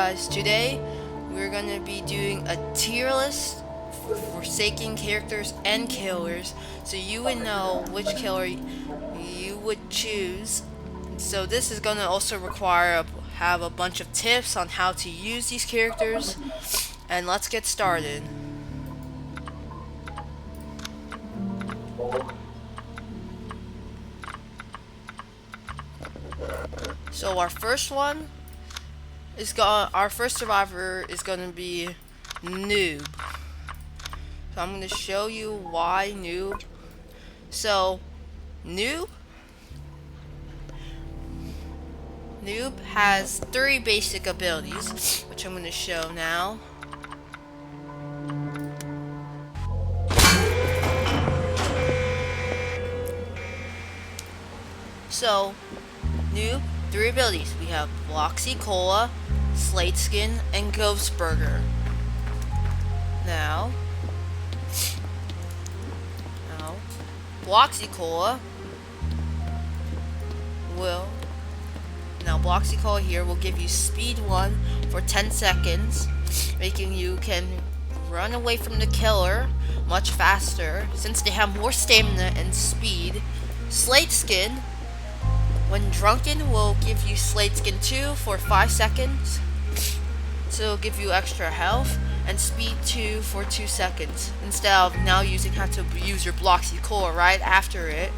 guys, today we're gonna be doing a tier list for Forsaken characters and killers, so you would know which killer you would choose. So this is gonna also require have a bunch of tips on how to use these characters, and let's get started. So our first survivor is gonna be Noob. So I'm gonna show you why Noob. So Noob has 3 basic abilities, which I'm gonna show now. So Noob, 3 abilities. We have Bloxy Cola, Slate Skin, and Ghost Burger. Now Bloxy Cola here will give you speed 1 for 10 seconds, making you can run away from the killer much faster since they have more stamina and speed. Slate Skin, when drunken, will give you Slate Skin 2 for 5 seconds, so it'll give you extra health, and speed 2 for 2 seconds, instead of now have to use your Bloxy Cola right after it,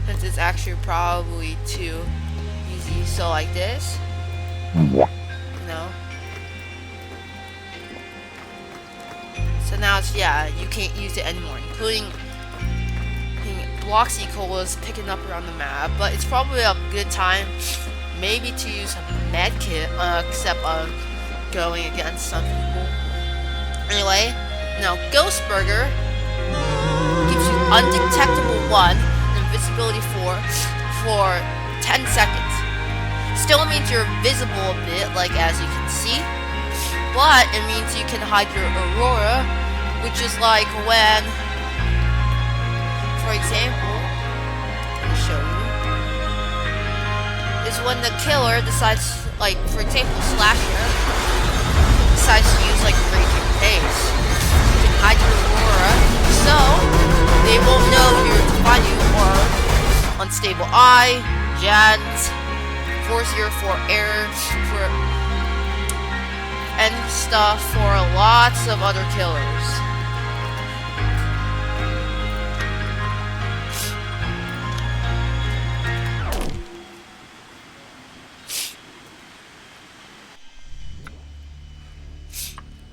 since it's actually probably too easy. So like this, so now it's, you can't use it anymore, including Bloxy Cola is picking up around the map, but it's probably a good time maybe to use a med kit, except going against some people. Anyway, now Ghost Burger gives you undetectable 1 and invisibility 4 for 10 seconds. Still means you're visible a bit, like as you can see, but it means you can hide your aurora, which is like when, for example, let me show you, is when the killer decides, like for example Slasher decides to use like Raging Pace. You can hide your aurora, so they won't know you're to find you, or Unstable Eye, Jans, 404 Error, and stuff for lots of other killers.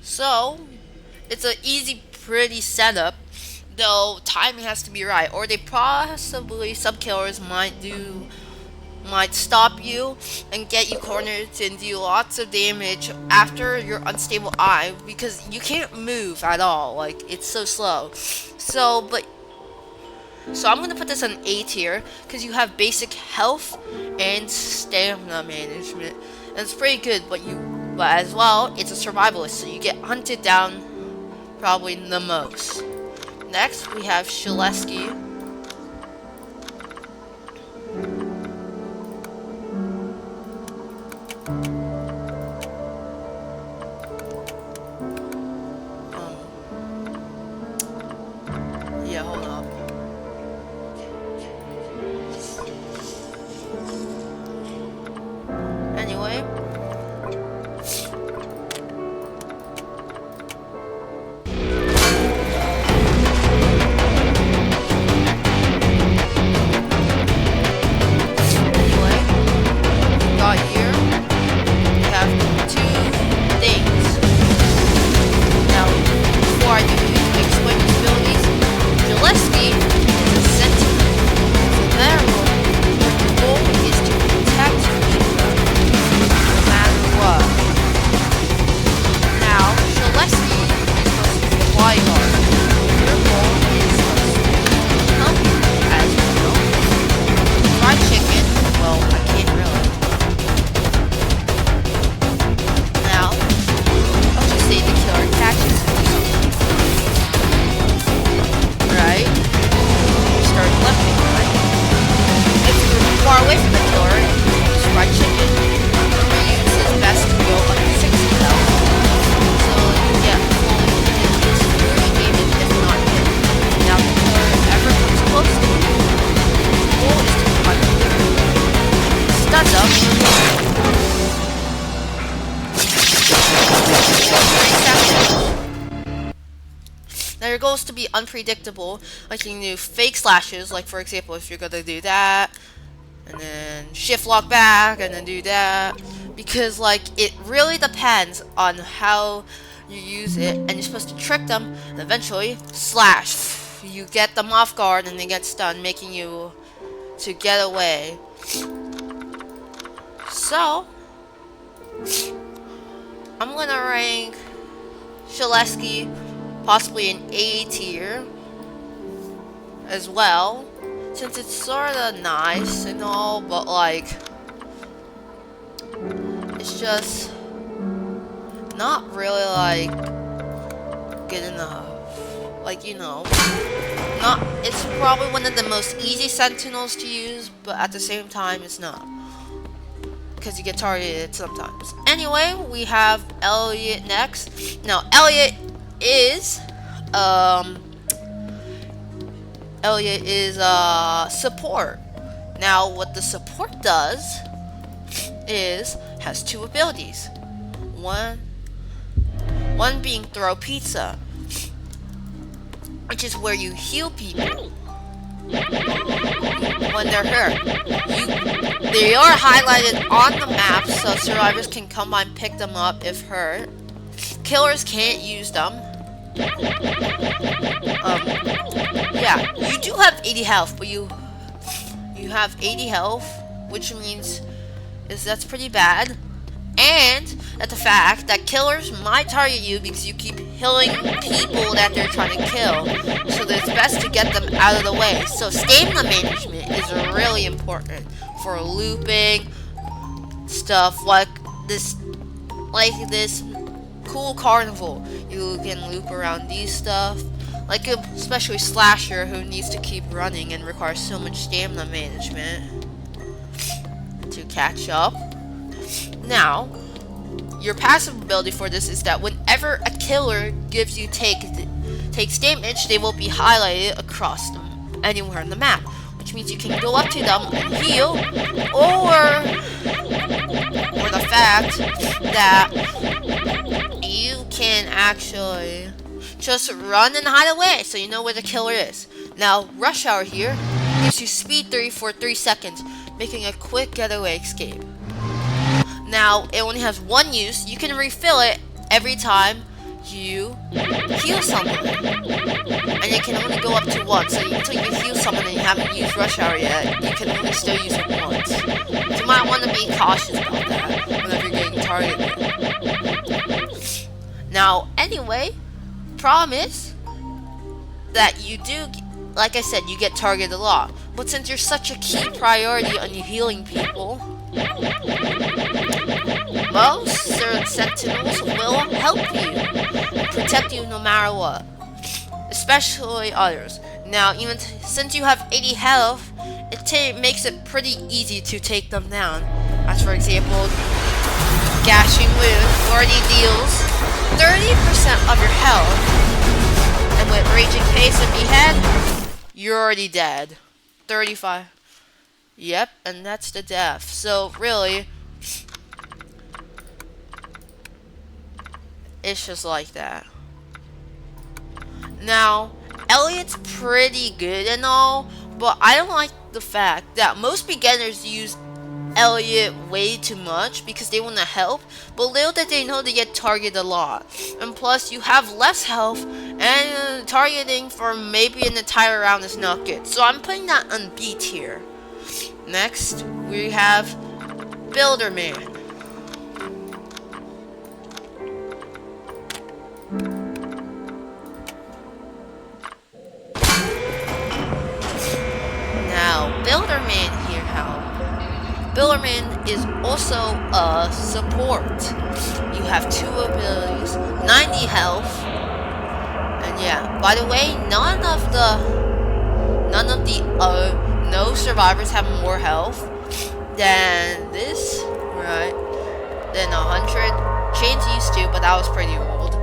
So it's an easy, pretty setup, though timing has to be right, or some killers might stop you and get you cornered and do lots of damage after your Unstable Eye, because you can't move at all, like it's so slow. So I'm gonna put this on A tier because you have basic health and stamina management, and it's pretty good, but as well, it's a survivalist, so you get hunted down probably the most. Next, we have Shaleski. Hold up. Anyway, Their goal is to be unpredictable. Like you can do fake slashes, like for example, if you're gonna do that, and then shift lock back, and then do that. Because like it really depends on how you use it, and you're supposed to trick them, and eventually slash. You get them off guard, and they get stunned, making you to get away. So I'm gonna rank Shalesky possibly an A tier as well, since it's sorta nice and all, but like it's just not really like good enough. Like, you know, not, it's probably one of the most easy sentinels to use, but at the same time it's not, because you get targeted sometimes. Anyway, we have Elliot next. Now Elliot is support. Now what the support does is has two abilities. One being throw pizza, which is where you heal people when they're hurt. They are highlighted on the map so survivors can come by and pick them up if hurt. Killers can't use them. Yeah, you do have 80 health, but you have 80 health, which means that's pretty bad. And at the fact that killers might target you because you keep killing people that they're trying to kill, so that it's best to get them out of the way. So stamina management is really important for looping stuff like this cool carnival. You can loop around these stuff, like especially Slasher, who needs to keep running and requires so much stamina management to catch up. Now, your passive ability for this is that whenever a killer gives you takes damage, they will be highlighted across anywhere on the map, which means you can go up to them and heal, or the fact that you can actually just run and hide away so you know where the killer is. Now, Rush Hour here gives you speed 3 for 3 seconds, making a quick getaway escape. Now, it only has one use. You can refill it every time you heal someone. And it can only go up to once. So until you heal someone and you haven't used Rush Hour yet, you can only still use it once. So you might want to be cautious about that whenever you're getting targeted. Now, anyway, problem is that you do, like I said, you get targeted a lot. But since you're such a key priority on you healing people, most sentinels will help you, protect you no matter what, especially others. Now, even since you have 80 health, it makes it pretty easy to take them down. As for example, Gashing Wound already deals 30% of your health, and with Raging Pace and Behead, you're already dead. 35. Yep, and that's the death. So really, it's just like that. Now, Elliot's pretty good and all, but I don't like the fact that most beginners use Elliot way too much because they want to help, but little did they know they get targeted a lot. And plus, you have less health, and targeting for maybe an entire round is not good. So I'm putting that on B tier. Next, we have Builderman. Now, Builderman here, Builderman is also a support. You have 2 abilities, 90 health, and yeah. By the way, no survivors have more health than this, right? Than 100. Chains used to, but that was pretty old.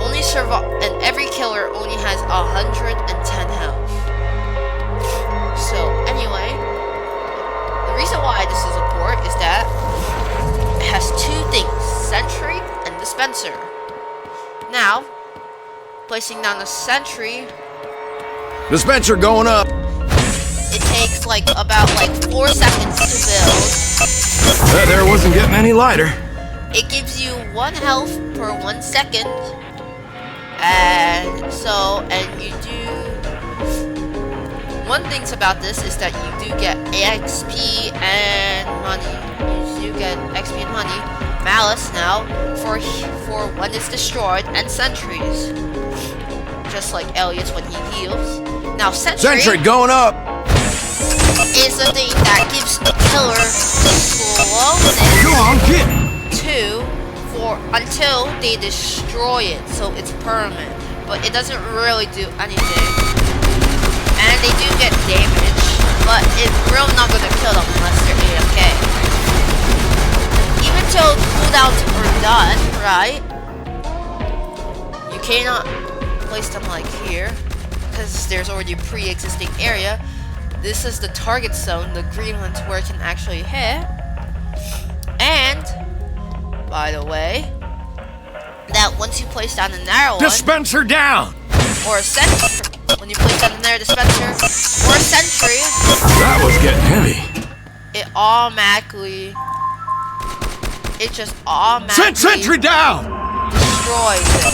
And every killer only has 110 health. So anyway, the reason why this is a port is that it has 2 things: Sentry and Dispenser. Now, placing down a sentry. Dispenser going up. It takes like about 4 seconds to build. That there wasn't getting any lighter. It gives you 1 health per 1 second. And you do... One thing about this is that you do get XP and money. You do get XP and money. Malice now for when it's destroyed, and sentries. Just like Elliot's when he heals. Now Sentry going up. Is the thing that gives the killer slowness. Go on, get. Until they destroy it, so it's permanent, but it doesn't really do anything. And they do get damage, but it's really not going to kill them unless they're AFK. Even till cooldowns are done, right? You cannot place them like here because there's already a pre-existing area. This is the target zone, the green one's where it can actually hit. And by the way, that once you place down the narrow one, Dispenser down. or a sentry, when you place down the narrow dispenser or a sentry, That was getting heavy. it just automatically Sentry down. destroys it.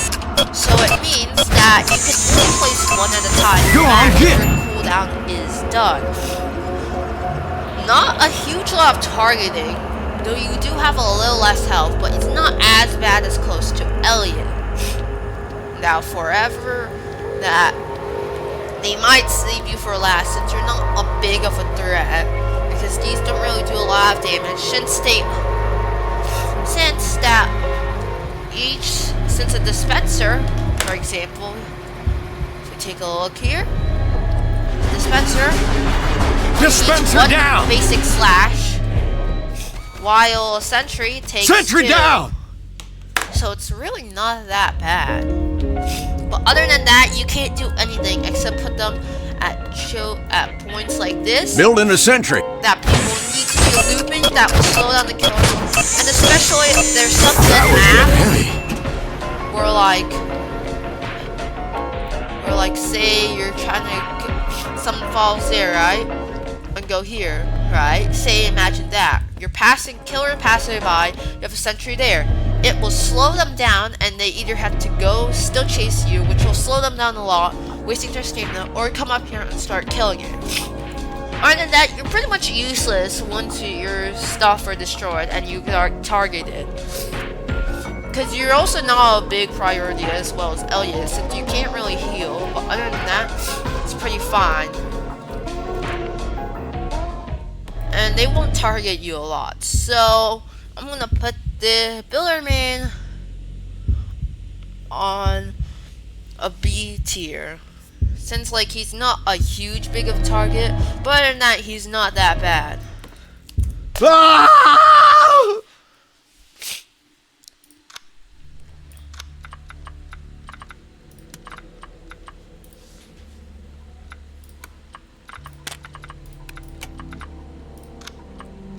So it means that you can only place one at a time Go on, after get. your cooldown is done. Not a huge lot of targeting, though you do have a little less health, but it's not as bad as close to Elliot. Now, forever that they might save you for last since you're not a big of a threat, because these don't really do a lot of damage. Since a dispenser, for example, if we take a look here, dispenser Dispenser down. basic slash, while a sentry takes Sentry 2. down. So it's really not that bad. But other than that, you can't do anything except put them at points like this Building a sentry. that people need to be looping that will slow down the kill. And especially if there's some That good was getting maps heavy. where like say you're trying to get someone falls there, right? And go here, right? Say imagine that. You're killer passing by, you have a sentry there. It will slow them down and they either have to go still chase you, which will slow them down a lot, wasting their stamina, or come up here and start killing you. Other than that, you're pretty much useless once your stuff are destroyed and you are targeted. Because you're also not a big priority as well as Elliot, since you can't really heal, but other than that, it's pretty fine. And they won't target you a lot, so I'm gonna put the Billerman on a B tier. Since like he's not a huge big of a target, but other than that, he's not that bad. Ah!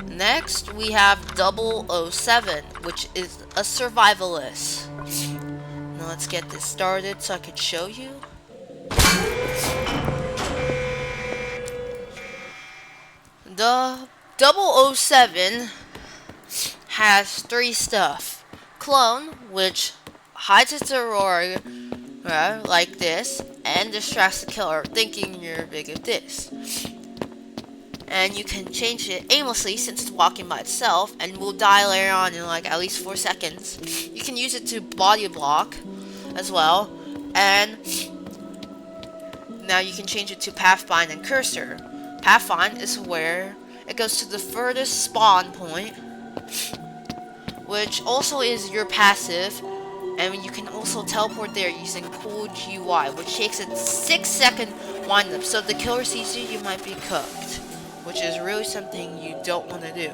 Next, we have 007, which is a survivalist. Now let's get this started so I can show you. The 007 has 3 stuff. Clone, which hides its aurora like this, and distracts the killer thinking you're big of this. And you can change it aimlessly since it's walking by itself and will die later on in like at least 4 seconds. You can use it to body block as well, and now you can change it to Pathfind and Cursor. Pathfind is where it goes to the furthest spawn point, which also is your passive, and you can also teleport there using Cool GUI, which takes a 6-second windup, so if the killer sees you, you might be cooked, which is really something you don't want to do.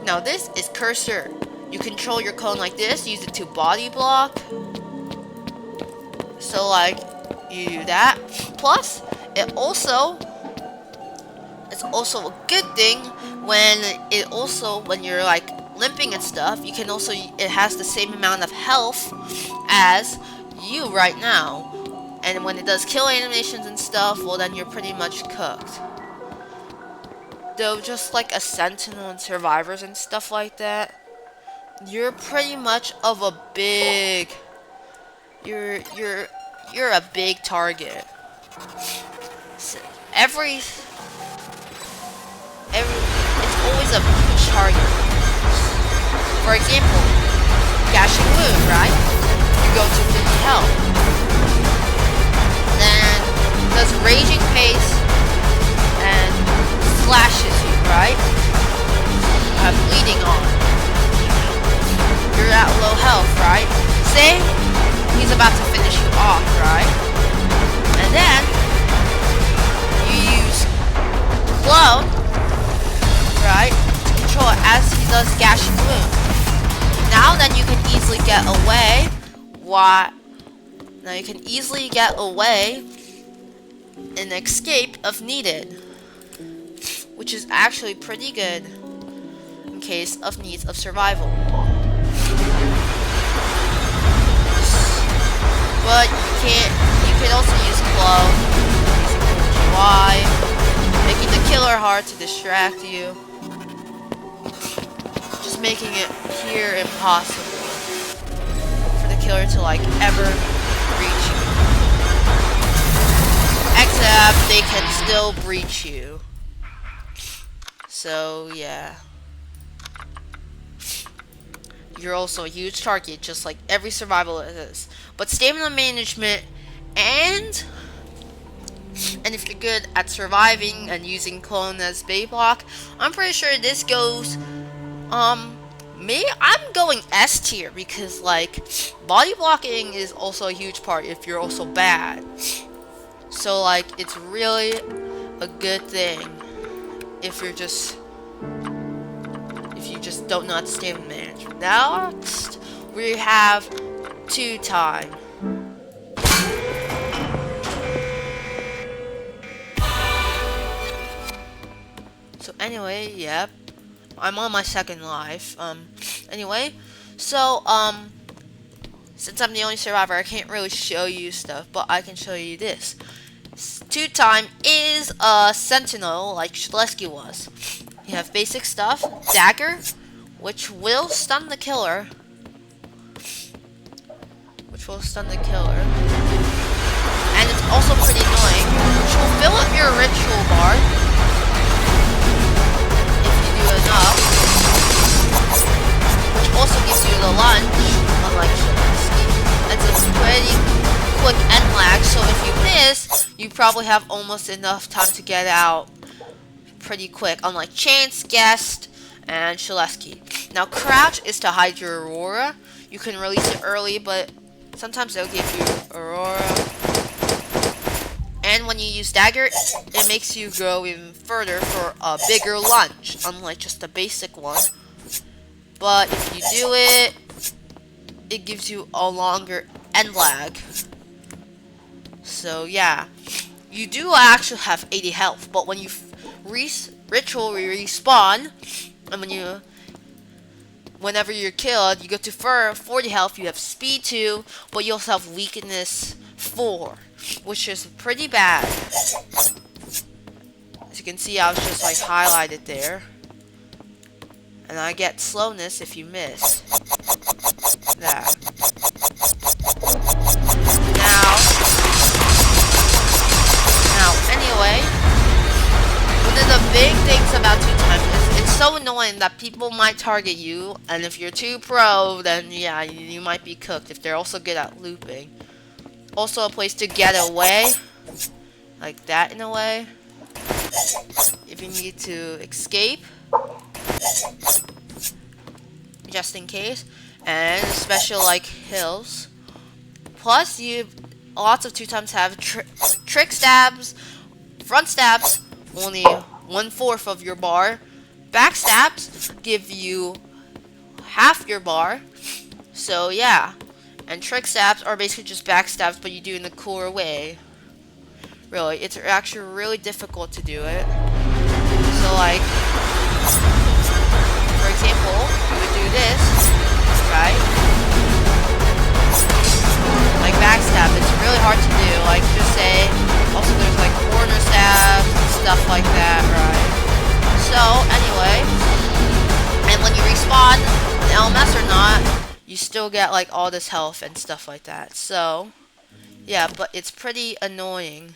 Now this is Cursor. You control your clone like this, use it to body block. So like, you do that. Plus, it's also a good thing when you're like limping and stuff, you can also, it has the same amount of health as you right now. And when it does kill animations and stuff, well then you're pretty much cooked. Though just like a sentinel and survivors and stuff like that, you're pretty much of a big you're a big target. So it's always a huge target. For example, Gashing Wound, right? You go to 50 health. Then does Raging Pace and slashes you, right? You have bleeding on. You're at low health, right? Say he's about to finish you off, right? And then you use Clone, right, to control it as he does Gashing Wound. Now then you can easily get away. Now you can easily get away and escape if needed, which is actually pretty good in case of needs of survival. But you can also use Clone, using GY, making the killer hard to distract you, just making it here impossible for the killer to like ever reach you. Except they can still breach you. So yeah. You're also a huge target, just like every survival is. But stamina management and if you're good at surviving and using Clone as bait block, I'm pretty sure this goes I'm going S tier because like body blocking is also a huge part if you're also bad. So like it's really a good thing if you just don't know how to stamina manage. Next we have 2 time. So anyway, yep. I'm on my second life. Anyway, so since I'm the only survivor, I can't really show you stuff, but I can show you this. 2 time is a sentinel like Shulesky was. You have basic stuff, dagger, which will stun the killer. And it's also pretty annoying, which will fill up your ritual bar if you do enough, which also gives you the lunge, unlike Shulesky. It's a pretty quick end lag, so if you miss, you probably have almost enough time to get out pretty quick, unlike Chance, Guest, and Shulesky. Now Crouch is to hide your Aurora. You can release it early, but sometimes they'll give you Aurora. And when you use Dagger, it makes you go even further for a bigger lunge, unlike just a basic one. But if you do it, it gives you a longer end lag. So yeah, you do actually have 80 health, but when you ritual respawn, and whenever you're killed, you go to 40 health, you have speed 2, but you also have weakness 4, which is pretty bad. As you can see, I was just like highlighted there. And I get slowness if you miss. That. Now, anyway, one of the big things about 2 time is it's so annoying that people might target you, and if you're too pro, then yeah, you might be cooked if they're also good at looping. Also a place to get away, like that in a way, if you need to escape, just in case, and special like hills. Plus, lots of 2 times have trick stabs, front stabs, only 1/4 of your bar. Back stabs give you half your bar. So yeah, and trick stabs are basically just backstabs, but you do it in a cooler way. Really, it's actually really difficult to do it. So like, for example, you would do this, right? Like back spawn an LMS or not, you still get like all this health and stuff like that. So yeah, but it's pretty annoying.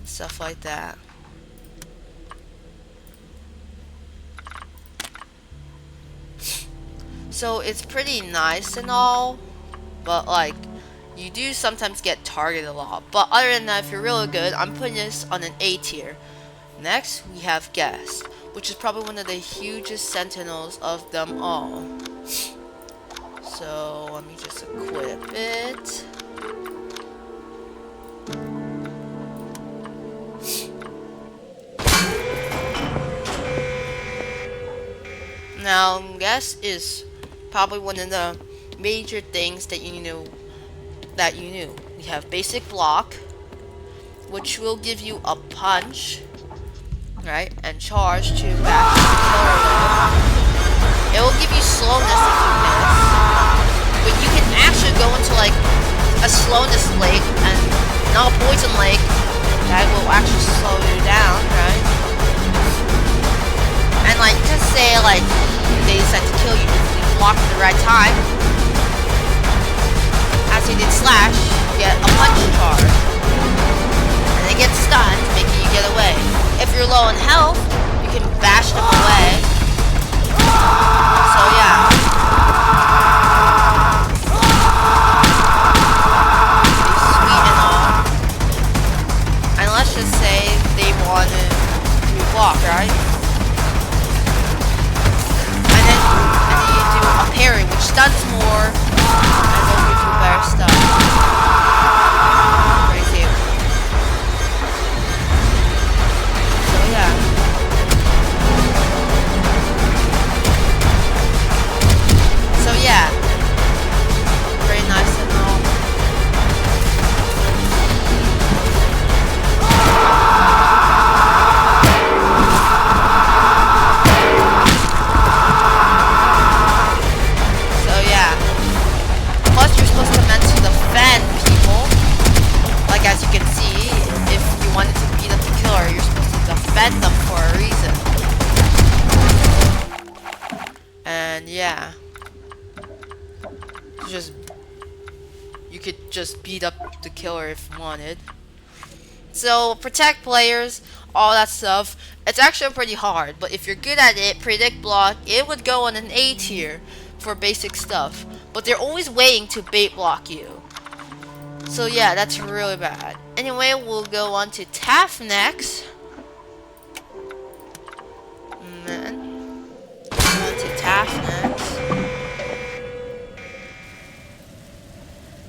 Stuff like that. So it's pretty nice and all, but like you do sometimes get targeted a lot. But other than that, if you're really good, I'm putting this on an A tier. Next, we have Guest, which is probably one of the hugest sentinels of them all. So let me just equip it. Now, Guest is probably one of the major things that you knew. We have basic block, which will give you a punch, right, and charge to back the killer low. It will give you slowness if you miss, but you can actually go into like a slowness lake and not a poison lake that will actually slow you down, right? And like just say like they decide to kill you if you block at the right time. As he did slash, you get a punch charge. And they get stunned, making you get away. If you're low in health, you can bash them away. So yeah. Pretty sweet and all. And let's just say they wanted to block, right? And then you do a parry, which stuns more. Better stuff. Right here. So yeah. So yeah. Very nice and all. So yeah. Plus, you're supposed to meant to defend people. Like as you can see, if you wanted to beat up the killer, you're supposed to defend them for a reason. And yeah, you could just beat up the killer if you wanted. So protect players, all that stuff. It's actually pretty hard, but if you're good at it, predict block, it would go on an A tier for basic stuff. But they're always waiting to bait block you. So yeah, that's really bad. Anyway, we'll go on to Taff next. And then on to Taff next.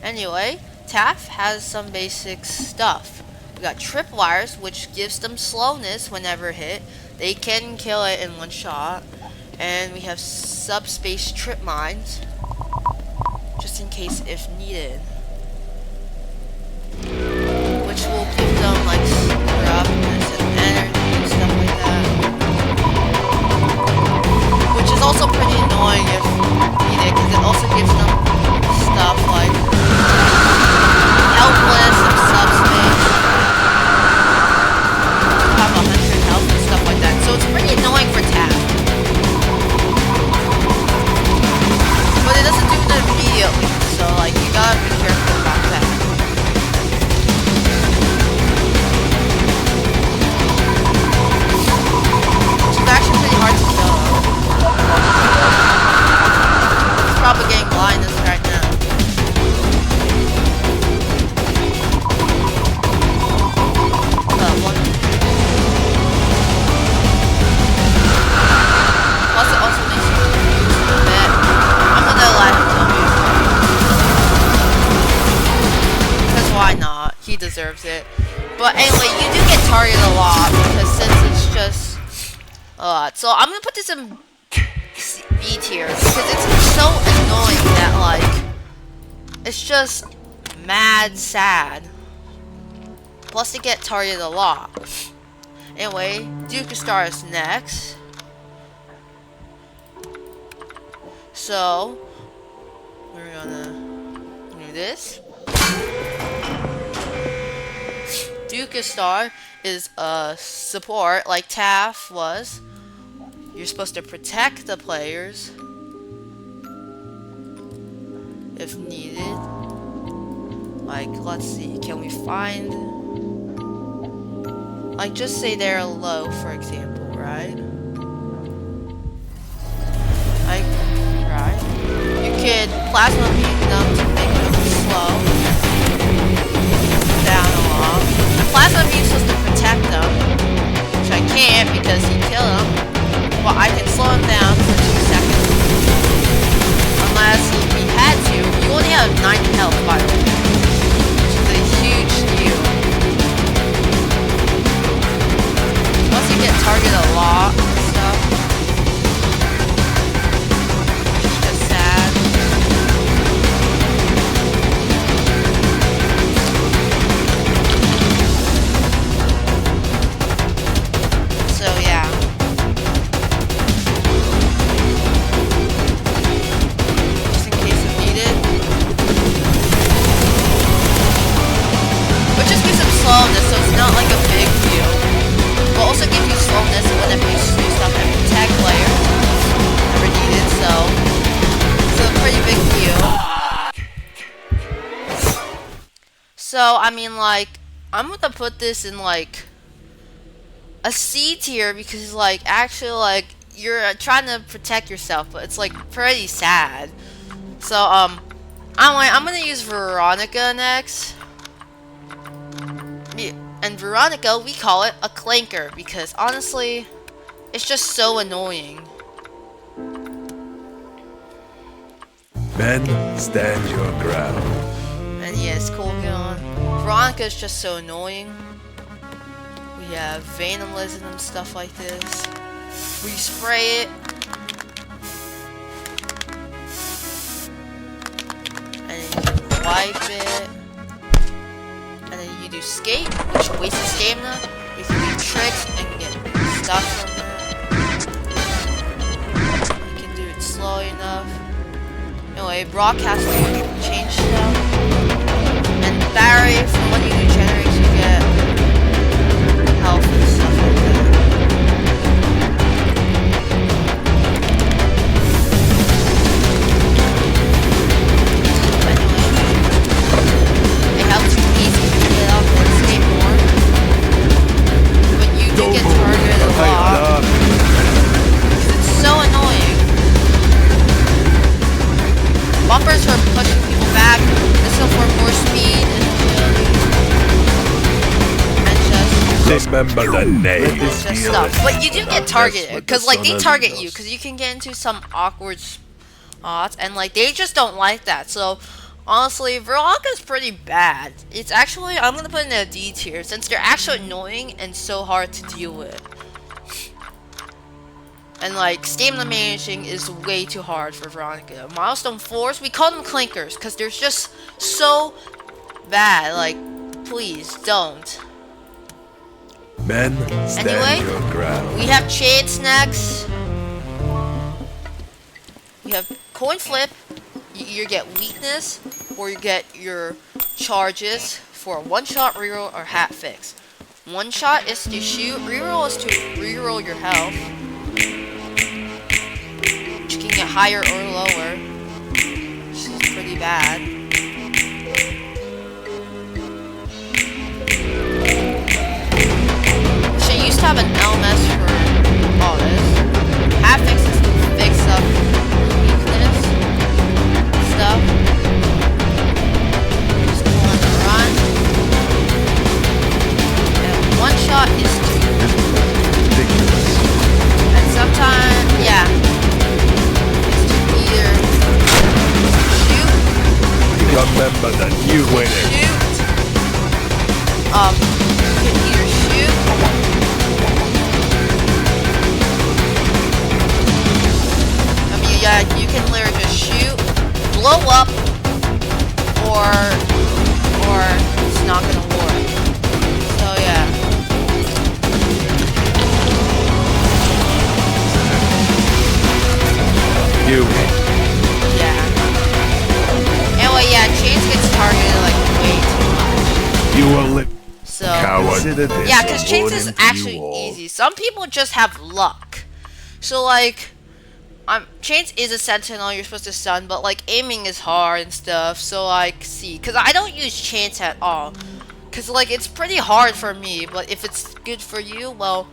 Anyway, Taff has some basic stuff. We got tripwires, which gives them slowness whenever hit. They can kill it in one shot. And we have subspace trip mines, just in case if needed, which will give them like roughness and energy and stuff like that, which is also pretty annoying if needed because it also gives them stuff like helpless and subspace, have 100 health and stuff like that, so it's pretty annoying for Taff. But it doesn't do it immediately, so like you gotta be careful about that. Which is actually pretty hard to kill. It's probably getting blindness right now. Plus it also makes you confused a bit. I'm gonna let him kill me. Because why not? He deserves it. But anyway, you do get targeted a lot because since it's just a lot. So I'm gonna put this in B tier because it's so annoying that like it's just mad sad. Plus they get targeted a lot. Anyway, Duke Star is next. So we're gonna do this. Duke Star is a support like Taff was, You're supposed to protect the players if needed. Like, let's see, can we find, like, just say they're low, for example, right? Like, right? You could plasma beam them to make them slow down along. And plasma beam's supposed to protect them, which I can't because he killed them. Well, I can slow him down for 2 seconds. Unless he had to. You only have 9 health, by the way. Which is a huge deal. Once you get targeted a lot and stuff, it's just sad. So yeah. Just in case if needed. Which just gives him slowness, so it's not like a big deal. But also gives you slowness whenever you do stuff and protect players. Never needed, so it's a pretty big deal. So, I mean, like, I'm gonna put this in, like, a C tier because, like, actually, like, you're trying to protect yourself, but it's, like, pretty sad. So, I'm gonna use Veronica next. And Veronica, we call it a clanker because honestly, it's just so annoying. Men, stand your ground. And yes, cool on. Veronica is just so annoying. We have Venomism and stuff like this. We spray it. And then you can wipe it. And then you do skate, which wastes stamina. You can do tricks and get stuff from it. You can do it slow enough. Anyway, broadcast to change stuff. And Barry, from when you do generates, you get health and stuff like that. It helps you easy to get up and skate more. But you do get targeted a lot. It's so annoying. Bumpers for pushing people back, missile for more speed and agility. And just Remember the name. just stuff. But you do get targeted, because like they target you, because you can get into some awkward spots, and like they just don't like that. So honestly, Veronica is pretty bad. It's actually, I'm gonna put it in a D tier since they're actually annoying and so hard to deal with. And like stamina managing is way too hard for Veronica. Milestone 4s, we call them clinkers because they're just so bad. Like, please don't. Men, stand Anyway, your ground. we have Chance next. We have coin flip. You either get weakness or you get your charges for a one-shot reroll or hat fix. One shot is to shoot, reroll is to reroll your health. You can get higher or lower, which is pretty bad. She used to have an LMS for all this. Hat fix is to fix up weakness stuff. Just want to run. And one shot is to, Ridiculous. and sometimes, yeah, is to either shoot, Remember the new winning. shoot, you can either shoot, I mean, yeah, you can literally just shoot, blow up, or it's not gonna work. So yeah. You win. Yeah. Anyway, yeah, Chance gets targeted like way too much. You will live. So Coward. Consider this yeah, because a Chance is warning to actually you all. easy. Some people just have luck. So like, chance is a sentinel. You're supposed to stun, but like aiming is hard and stuff. So like, see, because I don't use chance at all, because like it's pretty hard for me. But if it's good for you, well,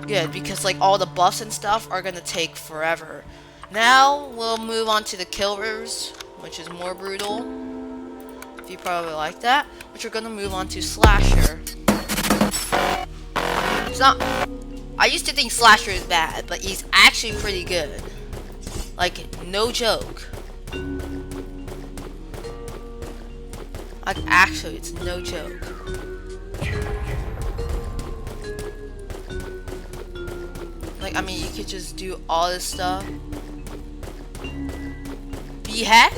good, because like all the buffs and stuff are gonna take forever. Now we'll move on to the killers, which is more brutal. If you probably like that, which we're gonna move on to Slasher. It's not. I used to think Slasher is bad, but he's actually pretty good. Like, no joke. Like, actually, it's no joke. Like, I mean, you could just do all this stuff. Behead?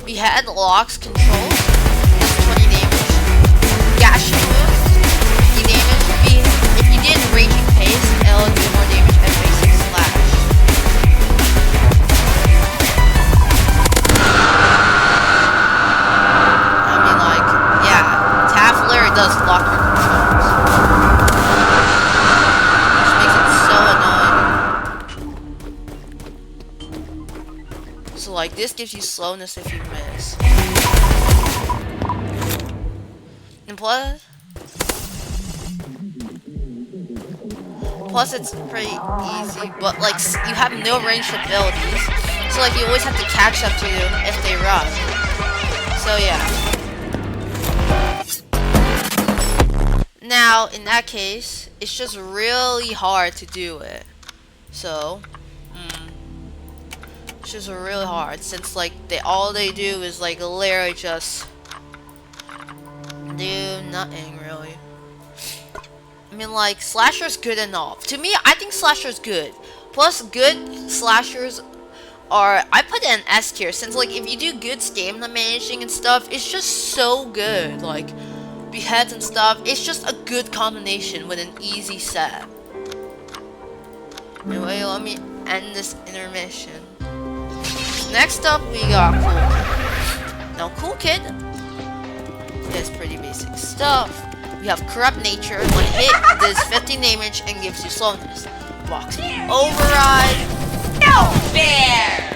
Behead locks control. It's 20 damage. Gashing move. 50 damage. If you did raging pace, it'll do more damage than basic slash. I mean, like, yeah. Taffler does lock your controls. So like this gives you slowness if you miss. And plus it's pretty easy, but like you have no ranged abilities. So like you always have to catch up to them if they run. So yeah. Now in that case, it's just really hard to do it. So it's just really hard since like all they do is like literally just do nothing really. I mean like Slasher's good enough. To me, I think Slasher's good. Plus good Slashers are, I put it in S tier since like if you do good stamina managing and stuff, it's just so good. Like beheads and stuff, it's just a good combination with an easy set. Anyway, let me end this intermission. Next up, we got Cool Kid. Now, Cool Kid is pretty basic stuff. We have Corrupt Nature. When hit, does 50 damage and gives you slowness. Box Override. No fair!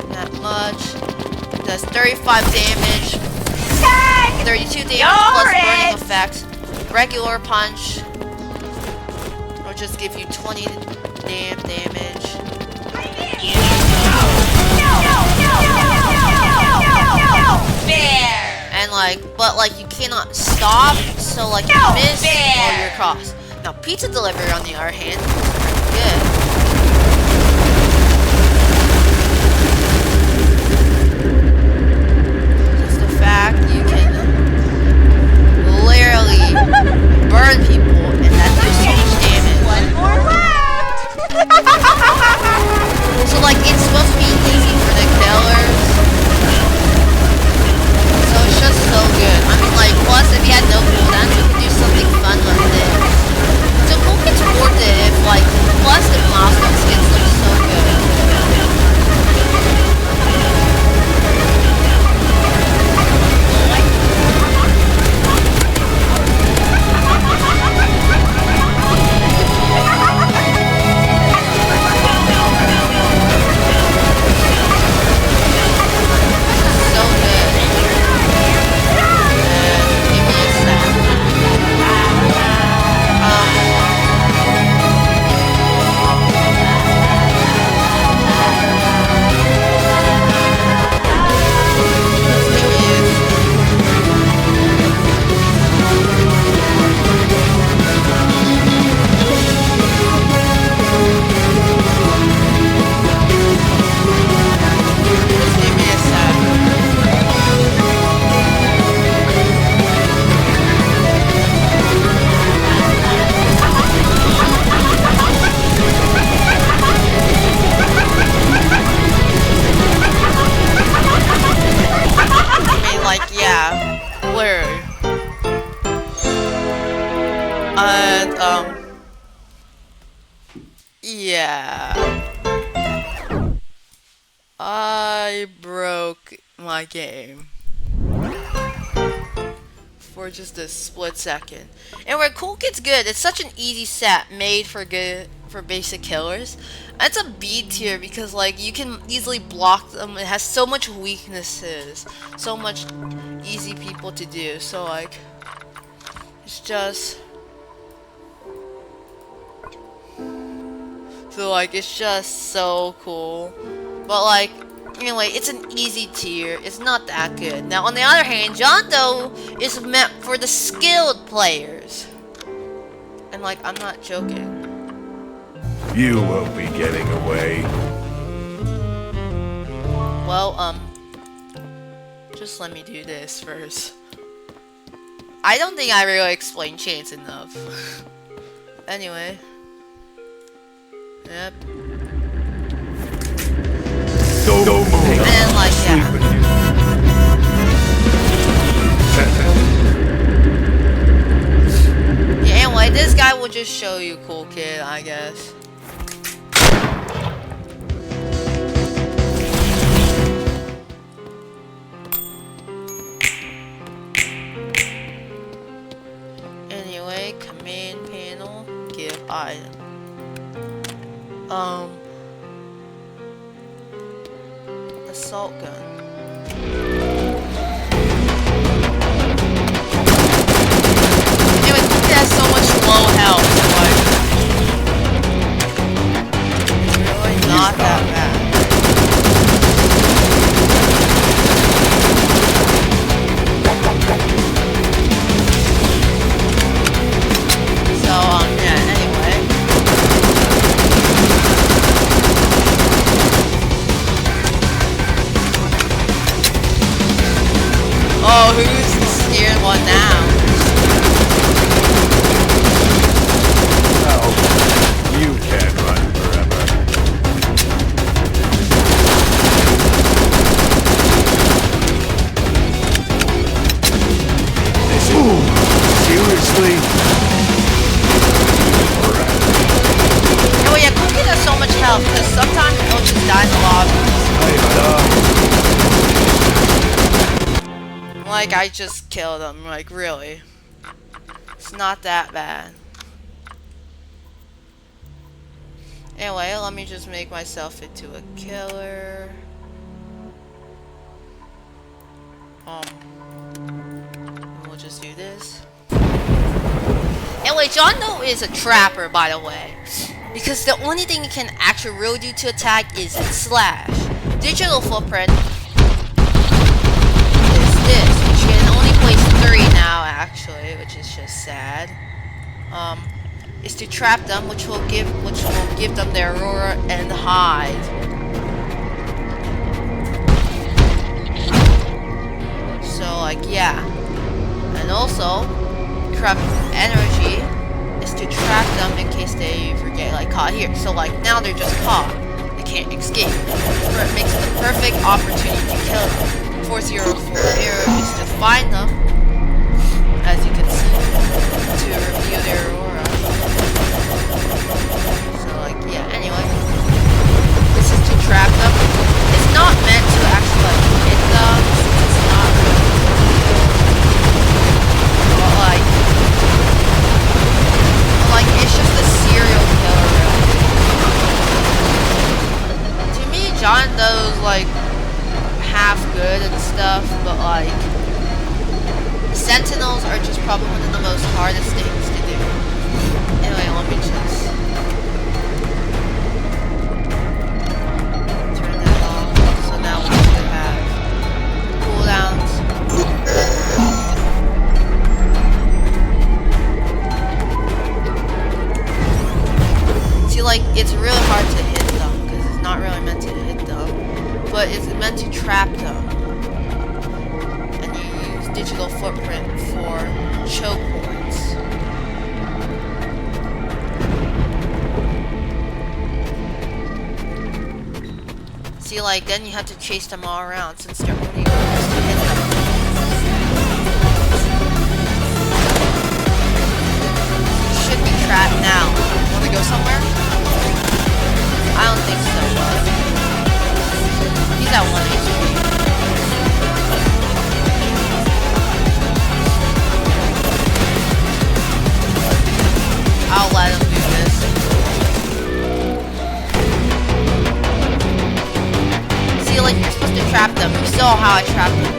Not much. Does 35 damage. 32 damage plus burning effects. Regular Punch. Will just give you 20 damage. And like, but like you cannot stop, so like you miss or you're cross. Now Pizza Delivery on the other hand is good. Just the fact you can literally burn people and that does so much damage. One more left! So like it's supposed to be easy for the killers. So it's just so good. I mean like plus if you had no cooldown you could do something fun like this. So Cool Kid's worth it if like plus the milestone skins look so good. Yeah. I broke my game. For just a split second. And where Cool Kid's good, it's such an easy set made for good for basic killers. It's a B tier because like you can easily block them. It has so much weaknesses, so much easy people to do. So like it's just it's just so cool. But like anyway, it's an easy tier. It's not that good. Now on the other hand, John Doe is meant for the skilled players. And like I'm not joking. You won't be getting away. Well, just let me do this first. I don't think I really explained chains enough. Anyway. Yep. Go move. And like, Sleep yeah. with you. Yeah, anyway, this guy will just show you cool kid, I guess. Anyway, command panel, give item. Assault gun. Anyway, Cool Kid has so much low health, so like really not that bad. So yeah, anyway. Oh, who's the scared one now? Well, you can't run forever. Seriously? Oh yeah, Cool Kid has so much health because sometimes he'll just die in the lobby. Like I just killed him, like really. It's not that bad. Anyway, let me just make myself into a killer. We'll just do this. Anyway, John Doe is a trapper, by the way. Because the only thing you can actually really do to attack is slash. Digital footprint is this, which you can only place 3 now, actually, which is just sad. Is to trap them, which will give them their aurora and hide. So like yeah, and also trap energy is to trap them in case they get like caught here. So like now they're just caught, they can't escape. It makes it the perfect opportunity to kill them. 404 arrow is to find them, as you can see, to review their aurora. So like yeah, anyway, this is to trap them. It's not meant to actually like hit them. It's not really, but like it's just a serial killer really. To me, John Doe's like half good and stuff, but like Sentinels are just probably one of the most hardest things to do. Anyway, let me just turn that off. So now we should have cooldowns. See, like, it's really hard to hit them, because it's not really meant to hit them, but it's meant to trap them. And you use digital footprint for choke points. See, like, then you have to chase them all around, since they're only used to hit them. You should be trapped now. Want to go somewhere? I don't think so, but he's at 1 HP. I'll let him do this. like you're supposed to trap them. You saw how I trapped them.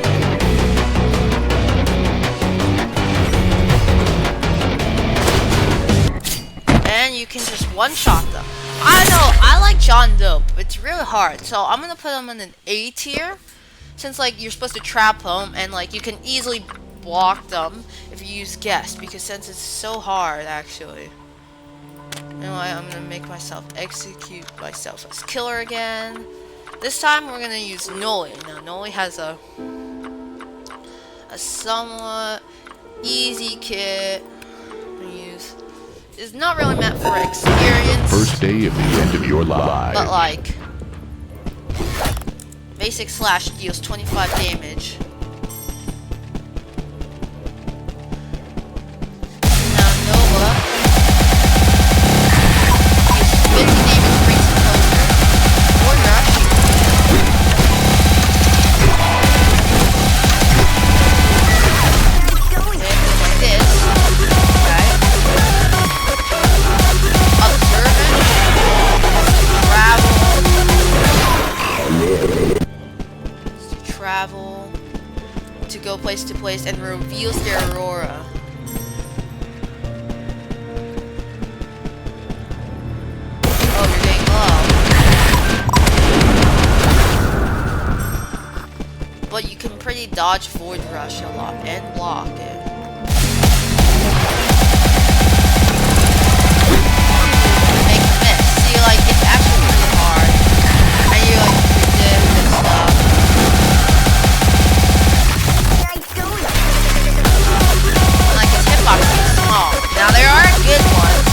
And you can just one-shot them. I know, I like John Doe, but it's really hard. So I'm gonna put him in an A tier, since like you're supposed to trap them and like you can easily block them if you use guess, because since it's so hard actually. Anyway, I'm gonna make myself execute myself as killer again. This time we're gonna use Noli. Now Noli has a somewhat easy kit to use. It's not really meant for experience. First day of the end of your life. But like basic slash deals 25 damage. Now Nova deals 50 damage, brings him closer. Or rush. Okay, like this. Okay. Observant. Travel to go place to place and reveals their aurora. Oh, you're getting low. But you can pretty dodge Void Rush a lot and block it. Make a miss. See, like, it's actually really hard. And you, like, predict and stuff. Like, his hitbox is small. Now, there are good ones.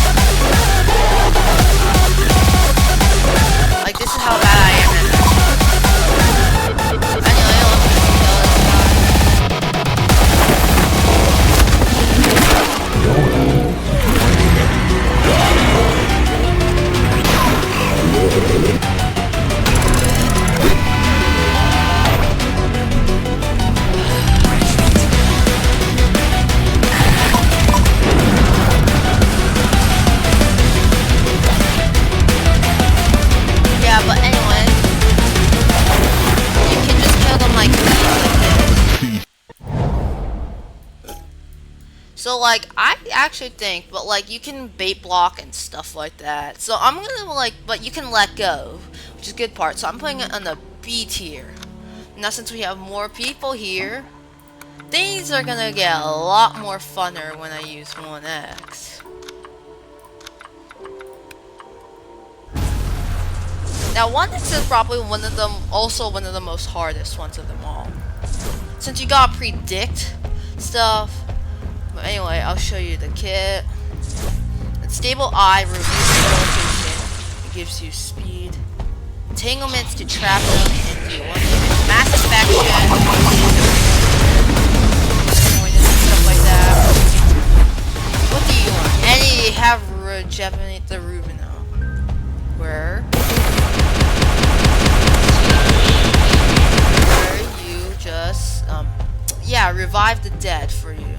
Like, this is how bad I am at it. Anyway, let's just kill this Yeah, but anyway, you can just kill them like these, like this. So like, I actually think, but like, you can bait block and stuff like that. So I'm gonna like, but you can let go, which is a good part. So I'm putting it on the B tier. Now since we have more people here, things are gonna get a lot more funner when I use 1X. Now 1X is probably also one of the most hardest ones of them all. Since you gotta predict stuff. But anyway, I'll show you the kit. It's Stable Eye, reduces your location. It gives you speed. Entanglements to trap them and deal 1 damage. Mass Infection. Poison and stuff like that. What do you want? And you have Rejuvenate the Rubino. Where you just yeah, revive the dead for you.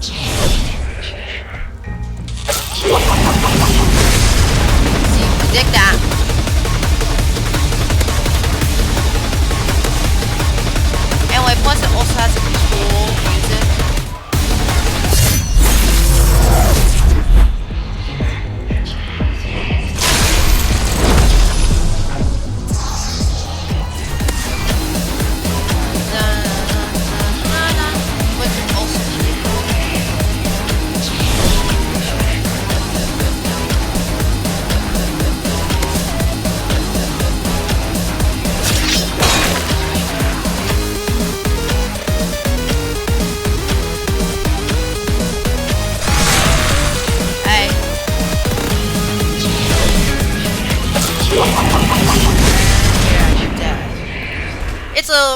See, predict that. Anyway, plus it also has a cool music.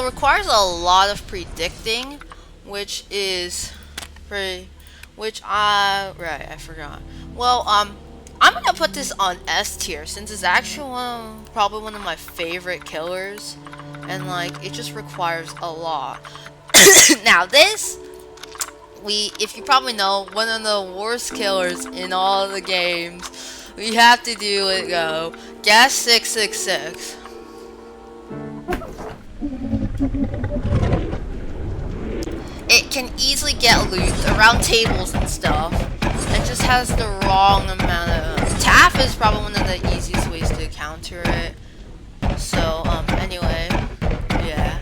Requires a lot of predicting, which is pretty, right, I forgot. Well, I'm gonna put this on S tier since it's actually probably one of my favorite killers, and like it just requires a lot. Now this, if you probably know, one of the worst killers in all the games, We have to do it, go. Gas 666. It can easily get looped around tables and stuff. It just has the wrong amount of... TAF is probably one of the easiest ways to counter it. So, anyway, yeah.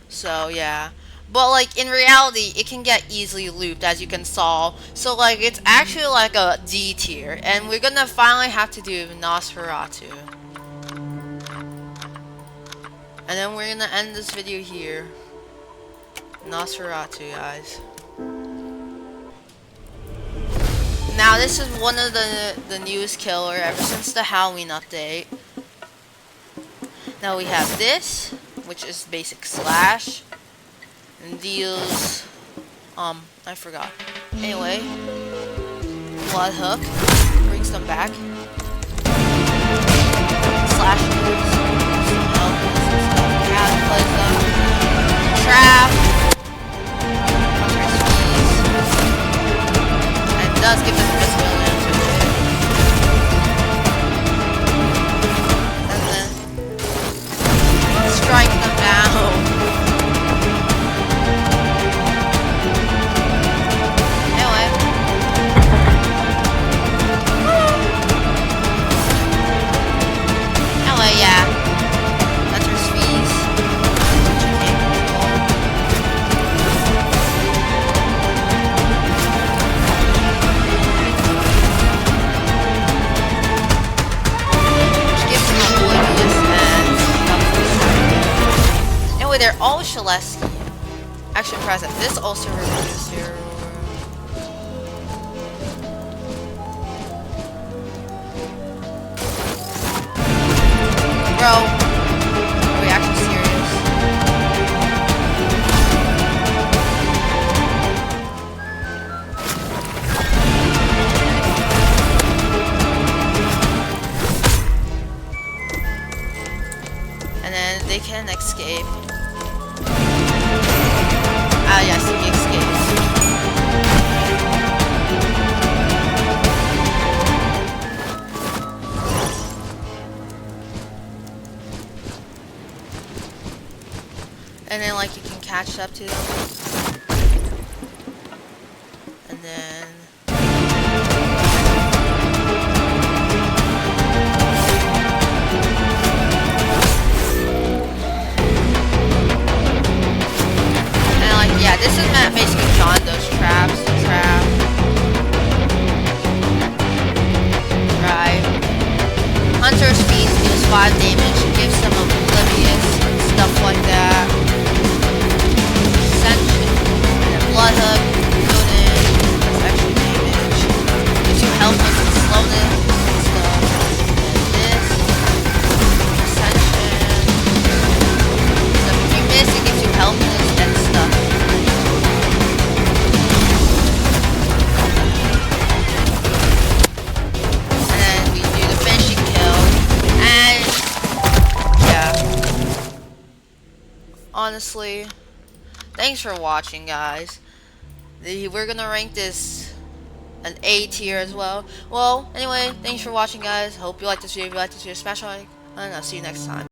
So yeah, but like in reality it can get easily looped, as you can solve. So like it's actually like a D tier, and we're gonna finally have to do Nosferatu, and then we're gonna end this video here. Nosferatu, guys. Now this is one of the newest killer ever since the Halloween update. Now we have this, which is basic slash, and deals, I forgot. Anyway, blood hook brings them back. Slash moves, some health, some stuff. Yeah, plays them. Trap, and does give them visibility to it. And then strike them down. Yeah, that's her squeeze. Which gives them oblivious and anyway, they're all Shalesky. Action present. This also removes your bro, are we actually serious? And then they can escape. Ah, yes, he escapes. And then like you can catch up to them. And then honestly, thanks for watching, guys. We're gonna rank this an A tier as well. Well, anyway, thanks for watching, guys. Hope you liked this video. If you liked this video, smash like, and I'll see you next time.